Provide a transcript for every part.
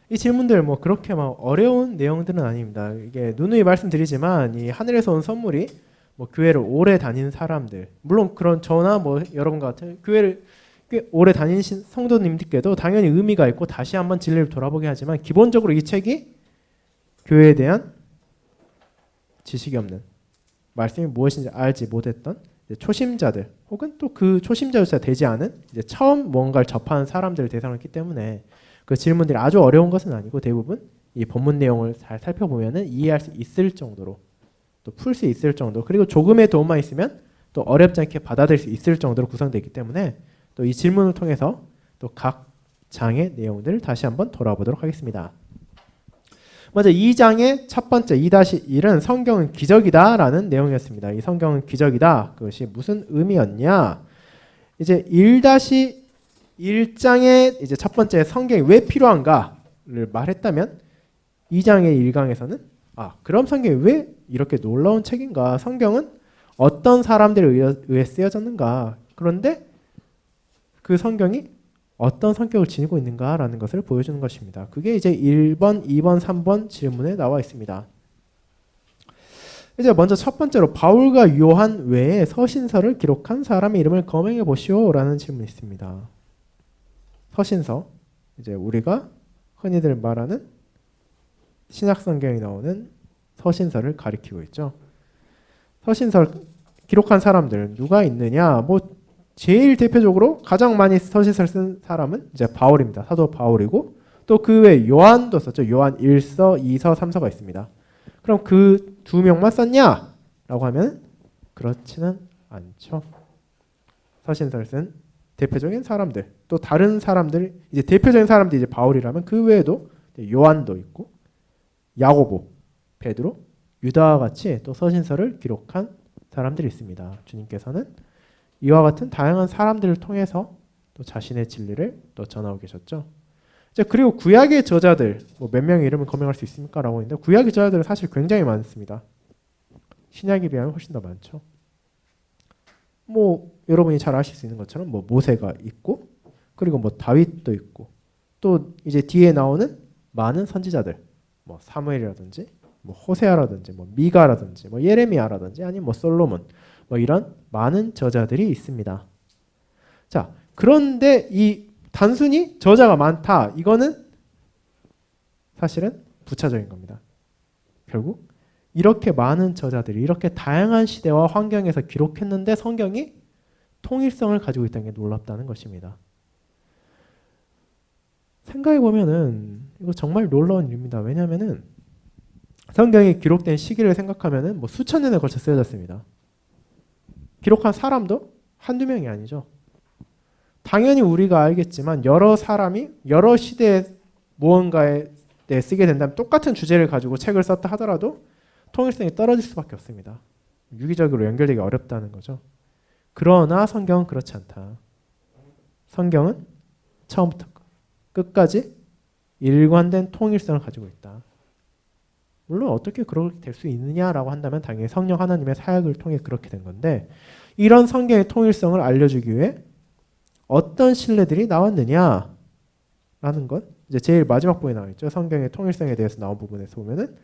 이 질문들 뭐 그렇게 막 어려운 내용들은 아닙니다. 이게 누누이 말씀드리지만 이 하늘에서 온 선물이 뭐 교회를 오래 다닌 사람들, 물론 그런 저나 뭐 여러분 같은 교회를 꽤 오래 다니신 성도님들께도 당연히 의미가 있고 다시 한번 진리를 돌아보게 하지만 기본적으로 이 책이 교회에 대한 지식이 없는, 말씀이 무엇인지 알지 못했던 초심자들 혹은 또 그 초심자조차 되지 않은 이제 처음 뭔가를 접하는 사람들을 대상으로 했기 때문에 그 질문들이 아주 어려운 것은 아니고 대부분 이 본문 내용을 잘 살펴보면은 이해할 수 있을 정도로 또 풀 수 있을 정도, 그리고 조금의 도움만 있으면 또 어렵지 않게 받아들일 수 있을 정도로 구성되어 있기 때문에 또 이 질문을 통해서 또 각 장의 내용들을 다시 한번 돌아보도록 하겠습니다. 먼저 2장의 첫 번째 2-1은 성경은 기적이다 라는 내용이었습니다. 이 성경은 기적이다. 그것이 무슨 의미였냐? 이제 1-1장의 이제 첫 번째 성경이 왜 필요한가를 말했다면 2장의 1강에서는 그럼 성경이 왜 이렇게 놀라운 책인가? 성경은 어떤 사람들에 의해 쓰여졌는가? 그런데 그 성경이 어떤 성격을 지니고 있는가라는 것을 보여주는 것입니다. 그게 이제 1번, 2번, 3번 질문에 나와 있습니다. 이제 먼저 첫 번째로 바울과 요한 외에 서신서를 기록한 사람의 이름을 검증해 보시오라는 질문이 있습니다. 서신서, 이제 우리가 흔히들 말하는 신약 성경에 나오는 서신서를 가리키고 있죠. 서신서를 기록한 사람들 누가 있느냐? 제일 대표적으로 가장 많이 서신서를 쓴 사람은 이제 바울입니다. 사도 바울이고 또 그 외에 요한도 썼죠. 요한 1서, 2서, 3서가 있습니다. 그럼 그 두 명만 썼냐? 라고 하면 그렇지는 않죠. 서신서를 쓴 대표적인 사람들, 또 다른 사람들, 이제 대표적인 사람들이 이제 바울이라면 그 외에도 요한도 있고 야고보, 베드로, 유다와 같이 또 서신서를 기록한 사람들이 있습니다. 주님께서는 이와 같은 다양한 사람들을 통해서 또 자신의 진리를 또 전하고 계셨죠. 이제 그리고 구약의 저자들 몇 명의 이름을 검증할 수 있습니까? 라고 했는데 구약의 저자들은 사실 굉장히 많습니다. 신약에 비하면 훨씬 더 많죠. 여러분이 잘 아실 수 있는 것처럼 모세가 있고 그리고 다윗도 있고 또 이제 뒤에 나오는 많은 선지자들 사무엘이라든지 호세아라든지 미가라든지 예레미야라든지 아니면 솔로몬 이런 많은 저자들이 있습니다. 자, 그런데 이 단순히 저자가 많다, 이거는 사실은 부차적인 겁니다. 결국 이렇게 많은 저자들이 이렇게 다양한 시대와 환경에서 기록했는데 성경이 통일성을 가지고 있다는 게 놀랍다는 것입니다. 생각해 보면은 이거 정말 놀라운 일입니다. 왜냐하면은 성경이 기록된 시기를 생각하면은 수천 년에 걸쳐 쓰여졌습니다. 기록한 사람도 한두 명이 아니죠. 당연히 우리가 알겠지만 여러 사람이 여러 시대에 무언가에 대해 쓰게 된다면 똑같은 주제를 가지고 책을 썼다 하더라도 통일성이 떨어질 수밖에 없습니다. 유기적으로 연결되기 어렵다는 거죠. 그러나 성경은 그렇지 않다. 성경은 처음부터 끝까지 일관된 통일성을 가지고 있다. 물론 어떻게 그렇게 될 수 있느냐라고 한다면 당연히 성령 하나님의 사역을 통해 그렇게 된 건데, 이런 성경의 통일성을 알려주기 위해 어떤 신뢰들이 나왔느냐라는 것, 이제 제일 마지막 부분에 나와 있죠. 성경의 통일성에 대해서 나온 부분에서 보면은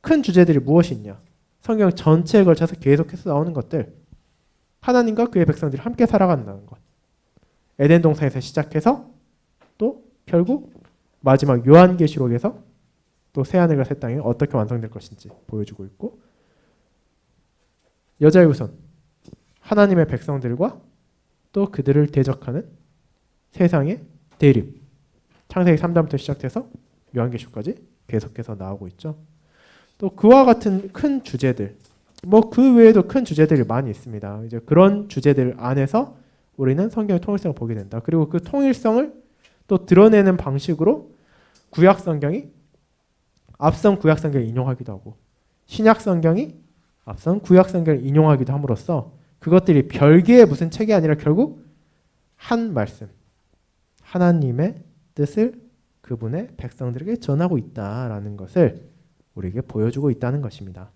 큰 주제들이 무엇이 있냐, 성경 전체에 걸쳐서 계속해서 나오는 것들, 하나님과 그의 백성들이 함께 살아간다는 것, 에덴 동산에서 시작해서 또 결국 마지막 요한계시록에서 또 새하늘과 새 땅이 어떻게 완성될 것인지 보여주고 있고, 여자의 후손 하나님의 백성들과 또 그들을 대적하는 세상의 대립, 창세기 3장부터 시작해서 요한계시록까지 계속해서 나오고 있죠. 또 그와 같은 큰 주제들, 그 외에도 큰 주제들이 많이 있습니다. 이제 그런 주제들 안에서 우리는 성경의 통일성을 보게 된다. 그리고 그 통일성을 또 드러내는 방식으로 구약 성경이 앞선 구약 성경을 인용하기도 하고 신약 성경이 앞선 구약 성경을 인용하기도 함으로써 그것들이 별개의 무슨 책이 아니라 결국 한 말씀, 하나님의 뜻을 그분의 백성들에게 전하고 있다라는 것을 우리에게 보여주고 있다는 것입니다.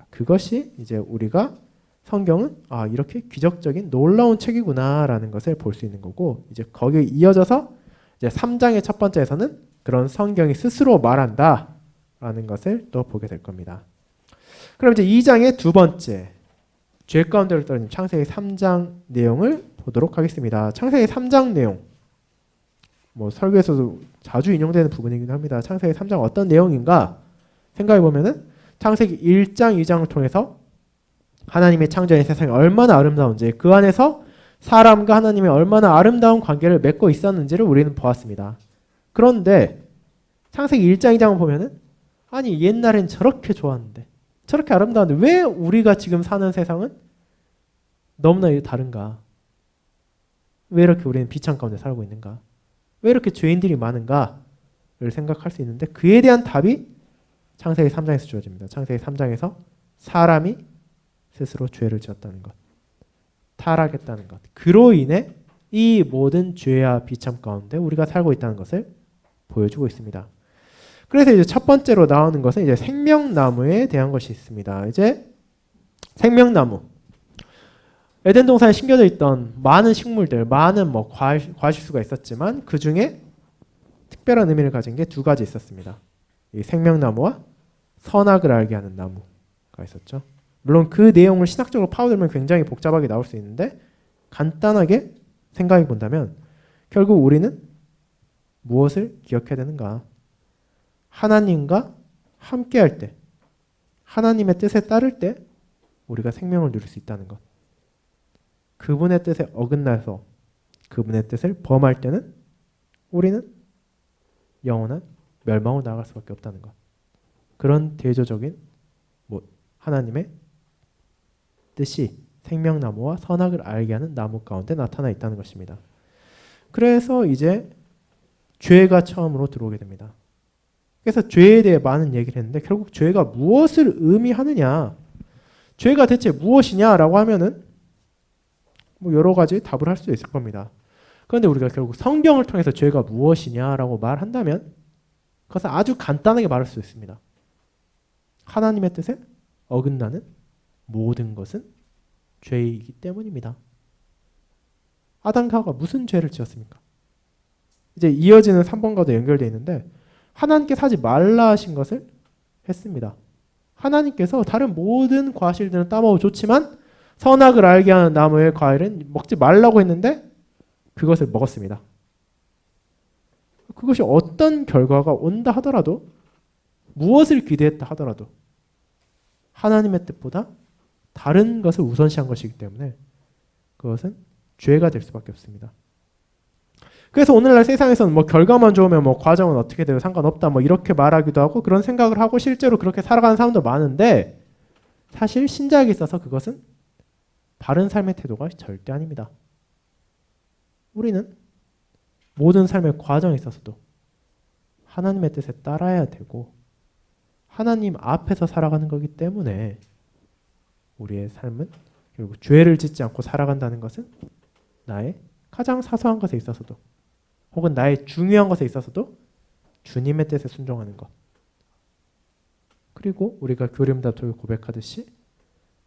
그것이 이제 우리가 성경은 이렇게 기적적인 놀라운 책이구나라는 것을 볼 수 있는 거고, 이제 거기에 이어져서 이제 3장의 첫 번째에서는 그런 성경이 스스로 말한다 라는 것을 또 보게 될 겁니다. 그럼 이제 2장의 두 번째, 죄 가운데로 떨어진 창세기 3장 내용을 보도록 하겠습니다. 창세기 3장 내용, 뭐 설교에서도 자주 인용되는 부분이긴 합니다. 창세기 3장 어떤 내용인가 생각해 보면은 창세기 1장, 2장을 통해서 하나님의 창조한 세상이 얼마나 아름다운지, 그 안에서 사람과 하나님의 얼마나 아름다운 관계를 맺고 있었는지를 우리는 보았습니다. 그런데 창세기 1장, 2장을 보면은 아니 옛날엔 저렇게 좋았는데, 저렇게 아름다운데 왜 우리가 지금 사는 세상은 너무나 다른가? 왜 이렇게 우리는 비참 가운데 살고 있는가? 왜 이렇게 죄인들이 많은가를 생각할 수 있는데, 그에 대한 답이 창세기 3장에서 주어집니다. 창세기 3장에서 사람이 스스로 죄를 지었다는 것, 타락했다는 것, 그로 인해 이 모든 죄와 비참 가운데 우리가 살고 있다는 것을 보여주고 있습니다. 그래서 이제 첫 번째로 나오는 것은 이제 생명나무에 대한 것이 있습니다. 이제 생명나무, 에덴 동산에 심겨져 있던 많은 식물들, 많은 뭐 과실수가 있었지만 그 중에 특별한 의미를 가진 게 두 가지 있었습니다. 이 생명나무와 선악을 알게 하는 나무가 있었죠. 물론 그 내용을 신학적으로 파고들면 굉장히 복잡하게 나올 수 있는데, 간단하게 생각해 본다면 결국 우리는 무엇을 기억해야 되는가? 하나님과 함께 할 때, 하나님의 뜻에 따를 때 우리가 생명을 누릴 수 있다는 것. 그분의 뜻에 어긋나서 그분의 뜻을 범할 때는 우리는 영원한 멸망으로 나아갈 수밖에 없다는 것. 그런 대조적인 하나님의 뜻이 생명나무와 선악을 알게 하는 나무 가운데 나타나 있다는 것입니다. 그래서 이제 죄가 처음으로 들어오게 됩니다. 그래서 죄에 대해 많은 얘기를 했는데, 결국 죄가 무엇을 의미하느냐, 죄가 대체 무엇이냐라고 하면은 뭐 여러 가지 답을 할 수 있을 겁니다. 그런데 우리가 결국 성경을 통해서 죄가 무엇이냐라고 말한다면 그것은 아주 간단하게 말할 수 있습니다. 하나님의 뜻에 어긋나는 모든 것은 죄이기 때문입니다. 아담과 하와가 무슨 죄를 지었습니까? 이제 이어지는 3번과도 연결되어 있는데, 하나님께서 하지 말라 하신 것을 했습니다. 하나님께서 다른 모든 과실들은 따먹어 좋지만 선악을 알게 하는 나무의 과일은 먹지 말라고 했는데 그것을 먹었습니다. 그것이 어떤 결과가 온다 하더라도, 무엇을 기대했다 하더라도 하나님의 뜻보다 다른 것을 우선시한 것이기 때문에 그것은 죄가 될 수밖에 없습니다. 그래서 오늘날 세상에서는 뭐 결과만 좋으면 뭐 과정은 어떻게 돼도 상관없다 뭐 이렇게 말하기도 하고, 그런 생각을 하고 실제로 그렇게 살아가는 사람도 많은데, 사실 신자에게 있어서 그것은 바른 삶의 태도가 절대 아닙니다. 우리는 모든 삶의 과정에 있어서도 하나님의 뜻에 따라야 되고 하나님 앞에서 살아가는 거기 때문에 우리의 삶은 결국 죄를 짓지 않고 살아간다는 것은 나의 가장 사소한 것에 있어서도, 혹은 나의 중요한 것에 있어서도 주님의 뜻에 순종하는 것, 그리고 우리가 교림다투고 고백하듯이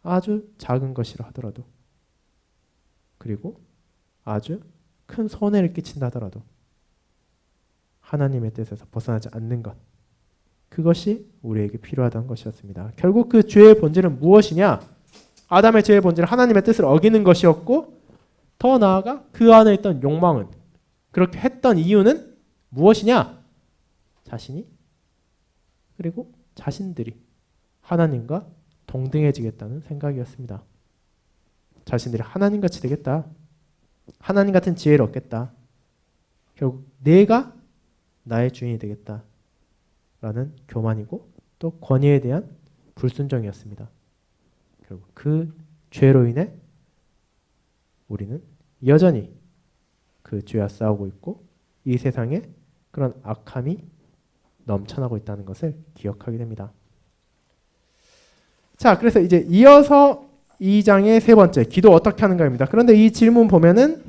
아주 작은 것이라 하더라도, 그리고 아주 큰 손해를 끼친다 하더라도 하나님의 뜻에서 벗어나지 않는 것, 그것이 우리에게 필요하다는 것이었습니다. 결국 그 죄의 본질은 무엇이냐? 아담의 죄의 본질은 하나님의 뜻을 어기는 것이었고, 더 나아가 그 안에 있던 욕망은, 그렇게 했던 이유는 무엇이냐? 자신이, 그리고 자신들이 하나님과 동등해지겠다는 생각이었습니다. 자신들이 하나님같이 되겠다, 하나님 같은 지혜를 얻겠다, 결국 내가 나의 주인이 되겠다 라는 교만이고 또 권위에 대한 불순종이었습니다. 결국 그 죄로 인해 우리는 여전히 그 죄와 싸우고 있고 이 세상에 그런 악함이 넘쳐나고 있다는 것을 기억하게 됩니다. 자, 그래서 이제 이어서 2장의 세 번째, 기도 어떻게 하는가입니다. 그런데 이 질문 보면은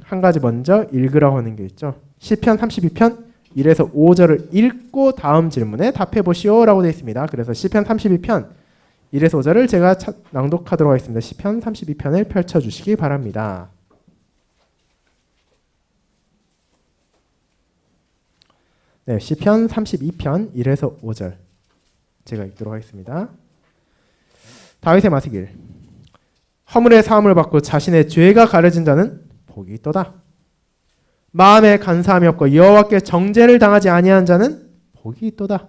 한 가지 먼저 읽으라고 하는 게 있죠. 시편 32편 1에서 5절을 읽고 다음 질문에 답해 보시오 라고 되어 있습니다. 그래서 시편 32편 1에서 5절을 제가 낭독하도록 하겠습니다. 시편 32편을 펼쳐주시기 바랍니다. 네, 시편 32편 1에서 5절 제가 읽도록 하겠습니다. 다윗의 마시길. 허물의 사함을 받고 자신의 죄가 가려진 자는 복이 있도다. 마음에 간사함이 없고 여호와께 정죄를 당하지 아니한 자는 복이 있도다.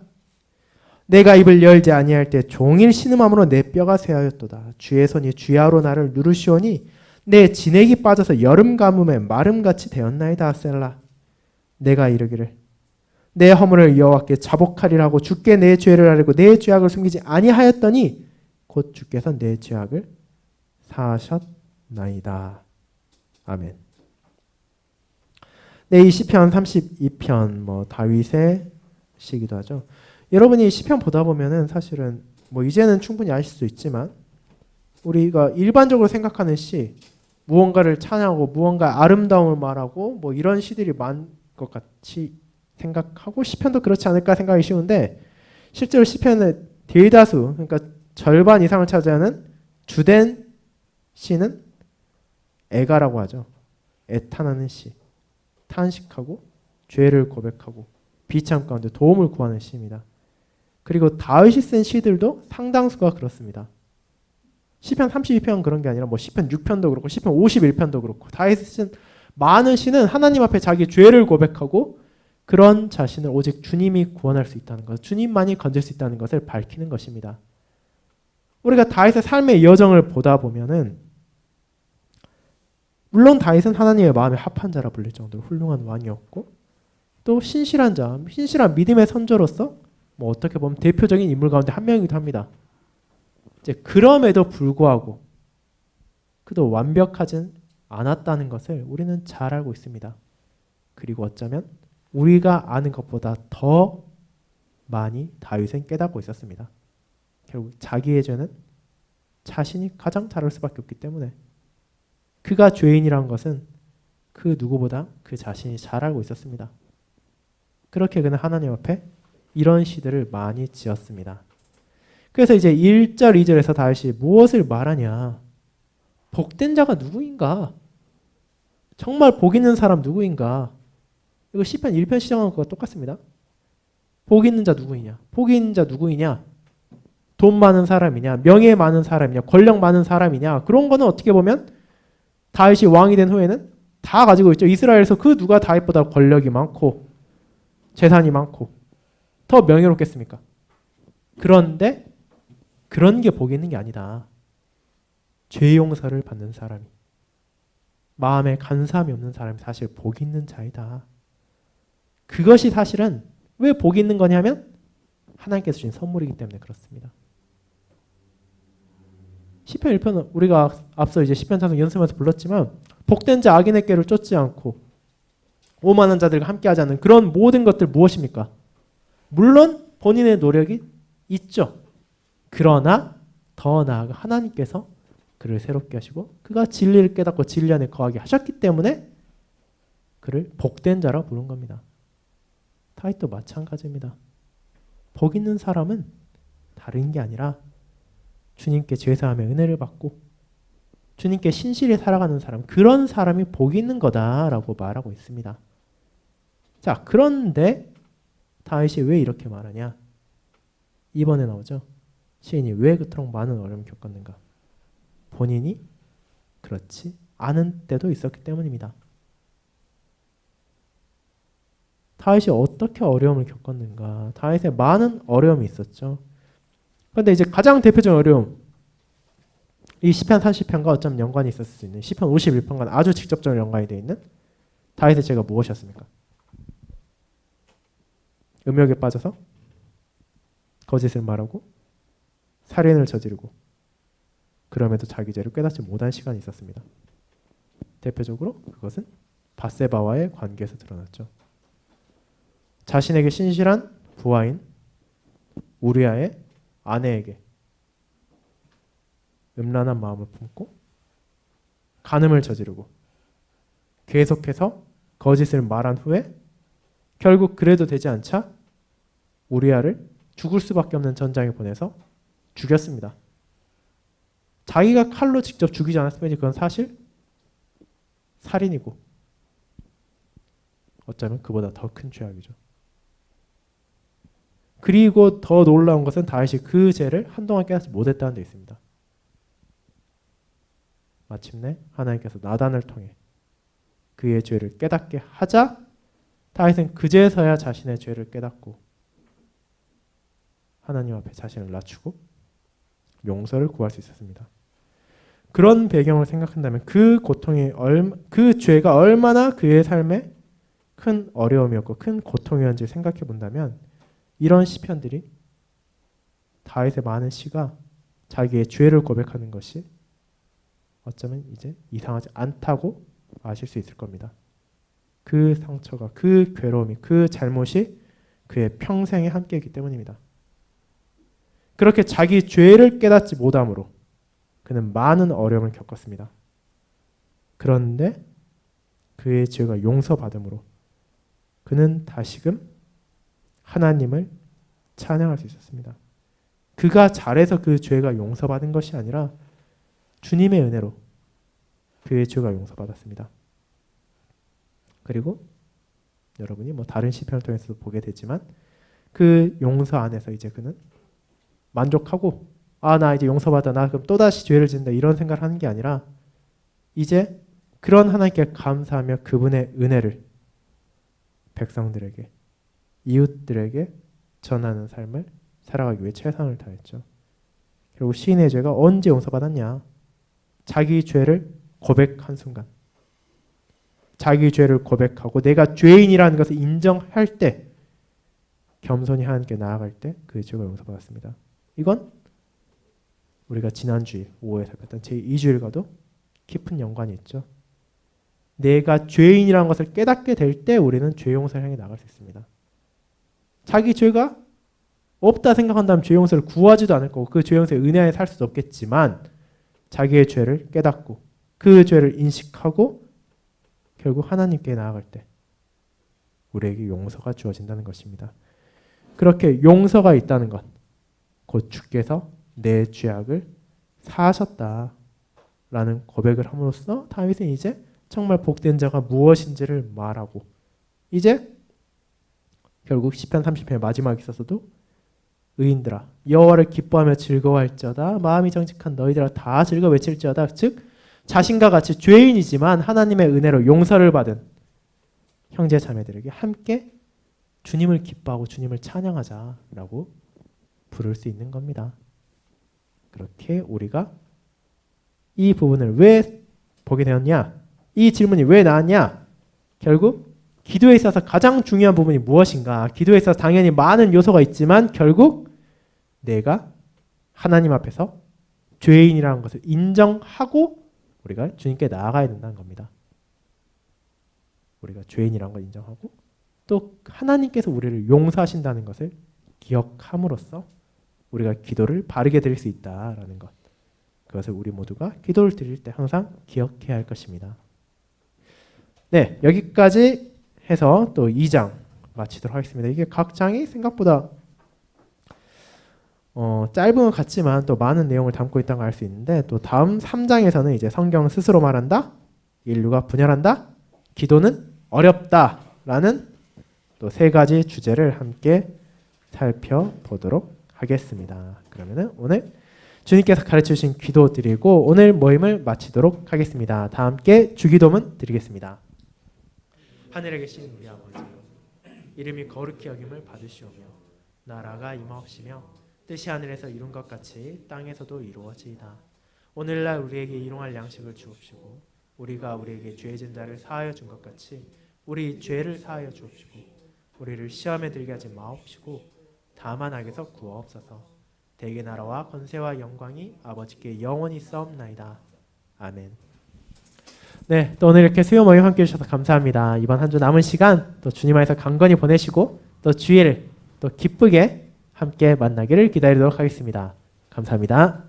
내가 입을 열지 아니할 때 종일 신음함으로 내 뼈가 쇠하였도다. 주의 손이 주야로 나를 누르시오니 내 진액이 빠져서 여름 가뭄에 마름같이 되었나이다. 셀라. 내가 이르기를 내 허물을 여호와께 자복하리라 하고 주께 내 죄를 아뢰고 내 죄악을 숨기지 아니하였더니 곧 주께서 내 죄악을 사하셨나이다. 아멘. 네, 이 시편 32편 다윗의 시기도 하죠. 여러분이 시편 보다 보면은 사실은 이제는 충분히 아실 수 있지만 우리가 일반적으로 생각하는 시, 무언가를 찬양하고 무언가 아름다움을 말하고 이런 시들이 많은 것 같이 생각하고 시편도 그렇지 않을까 생각이 쉬운데 실제로 시편의 대다수, 그러니까 절반 이상을 차지하는 주된 시는 애가라고 하죠. 애탄하는 시, 탄식하고 죄를 고백하고 비참 가운데 도움을 구하는 시입니다. 그리고 다윗이 쓴 시들도 상당수가 그렇습니다. 시편 32편은 그런 게 아니라 시편 6편도 그렇고 시편 51편도 그렇고 다윗이 쓴 많은 시는 하나님 앞에 자기 죄를 고백하고 그런 자신을 오직 주님이 구원할 수 있다는 것, 주님만이 건질 수 있다는 것을 밝히는 것입니다. 우리가 다윗의 삶의 여정을 보다 보면은 물론 다윗은 하나님의 마음에 합한 자라 불릴 정도로 훌륭한 왕이었고 또 신실한 자, 신실한 믿음의 선조로서 어떻게 보면 대표적인 인물 가운데 한 명이기도 합니다. 이제 그럼에도 불구하고 그도 완벽하진 않았다는 것을 우리는 잘 알고 있습니다. 그리고 어쩌면 우리가 아는 것보다 더 많이 다윗은 깨닫고 있었습니다. 결국 자기의 죄는 자신이 가장 잘 알 수밖에 없기 때문에 그가 죄인이란 것은 그 누구보다 그 자신이 잘 알고 있었습니다. 그렇게 그는 하나님 앞에 이런 시들을 많이 지었습니다. 그래서 이제 1절, 2절에서 다윗이 무엇을 말하냐? 복된 자가 누구인가? 정말 복 있는 사람 누구인가? 이거 시편 1편 시작하는 것과 똑같습니다. 복 있는 자 누구이냐? 복 있는 자 누구이냐? 돈 많은 사람이냐? 명예 많은 사람이냐? 권력 많은 사람이냐? 그런 거는 어떻게 보면 다윗이 왕이 된 후에는 다 가지고 있죠. 이스라엘에서 그 누가 다윗보다 권력이 많고 재산이 많고 더 명예롭겠습니까? 그런데 그런 게 복이 있는 게 아니다. 죄 용서를 받는 사람이, 마음에 간사함이 없는 사람이 사실 복이 있는 자이다. 그것이 사실은 왜 복이 있는 거냐면 하나님께서 주신 선물이기 때문에 그렇습니다. 시편 1편은 우리가 앞서 이제 시편 찬송 연습하면서 불렀지만 복된 자 악인의 꾀를 쫓지 않고 오만한 자들과 함께하지 않는 그런 모든 것들 무엇입니까? 물론 본인의 노력이 있죠. 그러나 더 나아가 하나님께서 그를 새롭게 하시고 그가 진리를 깨닫고 진리 안에 거하게 하셨기 때문에 그를 복된 자라 부른 겁니다. 다윗도 마찬가지입니다. 복 있는 사람은 다른 게 아니라 주님께 제사함의 은혜를 받고 주님께 신실히 살아가는 사람, 그런 사람이 복이 있는 거다라고 말하고 있습니다. 자, 그런데 다윗이 왜 이렇게 말하냐? 이번에 나오죠. 시인이 왜 그토록 많은 어려움을 겪었는가? 본인이 그렇지 않은 때도 있었기 때문입니다. 다윗이 어떻게 어려움을 겪었는가? 다윗에 많은 어려움이 있었죠. 그런데 이제 가장 대표적인 어려움, 이 시편 30편과 어쩌면 연관이 있었을 수 있는 시편 51편과 아주 직접적으로 연관이 되어 있는 다윗의 죄가 무엇이었습니까? 음욕에 빠져서 거짓을 말하고 살인을 저지르고 그럼에도 자기 죄를 깨닫지 못한 시간이 있었습니다. 대표적으로 그것은 밧세바와의 관계에서 드러났죠. 자신에게 신실한 부하인 우리아의 아내에게 음란한 마음을 품고 간음을 저지르고 계속해서 거짓을 말한 후에 결국 그래도 되지 않자 우리아를 죽을 수밖에 없는 전장에 보내서 죽였습니다. 자기가 칼로 직접 죽이지 않았으면 그건 사실 살인이고 어쩌면 그보다 더 큰 죄악이죠. 그리고 더 놀라운 것은 다윗이 그 죄를 한동안 깨닫지 못했다는 데 있습니다. 마침내 하나님께서 나단을 통해 그의 죄를 깨닫게 하자 다윗은 그제서야 자신의 죄를 깨닫고 하나님 앞에 자신을 낮추고 용서를 구할 수 있었습니다. 그런 배경을 생각한다면 그 고통이 그 죄가 얼마나 그의 삶에 큰 어려움이었고 큰 고통이었는지 생각해 본다면 이런 시편들이 다윗의 많은 시가 자기의 죄를 고백하는 것이 어쩌면 이제 이상하지 않다고 아실 수 있을 겁니다. 그 상처가 그 괴로움이 그 잘못이 그의 평생에 함께했기 때문입니다. 그렇게 자기 죄를 깨닫지 못함으로 그는 많은 어려움을 겪었습니다. 그런데 그의 죄가 용서받음으로 그는 다시금 하나님을 찬양할 수 있었습니다. 그가 잘해서 그 죄가 용서받은 것이 아니라 주님의 은혜로 그의 죄가 용서받았습니다. 그리고 여러분이 다른 시편을 통해서도 보게 되지만 그 용서 안에서 이제 그는 만족하고 나 이제 용서받아 나 그럼 또다시 죄를 짓는다 이런 생각을 하는 게 아니라 이제 그런 하나님께 감사하며 그분의 은혜를 백성들에게 이웃들에게 전하는 삶을 살아가기 위해 최선을 다했죠. 결국 시인의 죄가 언제 용서받았냐? 자기 죄를 고백한 순간 자기 죄를 고백하고 내가 죄인이라는 것을 인정할 때 겸손히 하나님께 나아갈 때 그 죄가 용서받았습니다. 이건 우리가 지난주에 5회에 살폈던 제2주일과도 깊은 연관이 있죠. 내가 죄인이라는 것을 깨닫게 될 때 우리는 죄 용서를 향해 나갈 수 있습니다. 자기 죄가 없다 생각한다면 죄 용서를 구하지도 않을 거고 그 죄 용서의 은혜 안에 살 수도 없겠지만 자기의 죄를 깨닫고 그 죄를 인식하고 결국 하나님께 나아갈 때 우리에게 용서가 주어진다는 것입니다. 그렇게 용서가 있다는 것, 곧 주께서 내 죄악을 사하셨다라는 고백을 함으로써 다윗은 이제 정말 복된 자가 무엇인지를 말하고 이제 결국 시편 30편의 마지막에 있어서도 의인들아 여호와를 기뻐하며 즐거워할지어다 마음이 정직한 너희들아 다 즐거워 외칠지어다 즉 자신과 같이 죄인이지만 하나님의 은혜로 용서를 받은 형제 자매들에게 함께 주님을 기뻐하고 주님을 찬양하자라고 부를 수 있는 겁니다. 그렇게 우리가 이 부분을 왜 보게 되었냐? 이 질문이 왜 나왔냐? 결국 기도에 있어서 가장 중요한 부분이 무엇인가? 기도에 있어서 당연히 많은 요소가 있지만 결국 내가 하나님 앞에서 죄인이라는 것을 인정하고 우리가 주님께 나아가야 된다는 겁니다. 우리가 죄인이라는 걸 인정하고 또 하나님께서 우리를 용서하신다는 것을 기억함으로써 우리가 기도를 바르게 드릴 수 있다라는 것. 그것을 우리 모두가 기도를 드릴 때 항상 기억해야 할 것입니다. 네, 여기까지 해서 또 2장 마치도록 하겠습니다. 이게 각 장이 생각보다 짧은 것 같지만 또 많은 내용을 담고 있다는 걸 알 수 있는데 또 다음 3장에서는 이제 성경 스스로 말한다, 인류가 분열한다, 기도는 어렵다라는 또 3가지 주제를 함께 살펴보도록 하겠습니다. 그러면은 오늘 주님께서 가르쳐 주신 기도 드리고 오늘 모임을 마치도록 하겠습니다. 다 함께 주기도문 드리겠습니다. 하늘에 계신 우리 아버지, 이름이 거룩히 여김을 받으시오며 나라가 임하옵시며 뜻이 하늘에서 이룬 것 같이 땅에서도 이루어지이다. 오늘날 우리에게 일용할 양식을 주옵시고 우리가 우리에게 죄진 자를 사하여 준 것 같이 우리 죄를 사하여 주옵시고 우리를 시험에 들게 하지 마옵시고 다만 악에서 구하옵소서. 대개 나라와 권세와 영광이 아버지께 영원히 있사옵나이다. 아멘. 네, 또 오늘 이렇게 수요 모임 함께 해주셔서 감사합니다. 이번 한 주 남은 시간 또 주님 안에서 강건히 보내시고 또 주일을 또 기쁘게 함께 만나기를 기다리도록 하겠습니다. 감사합니다.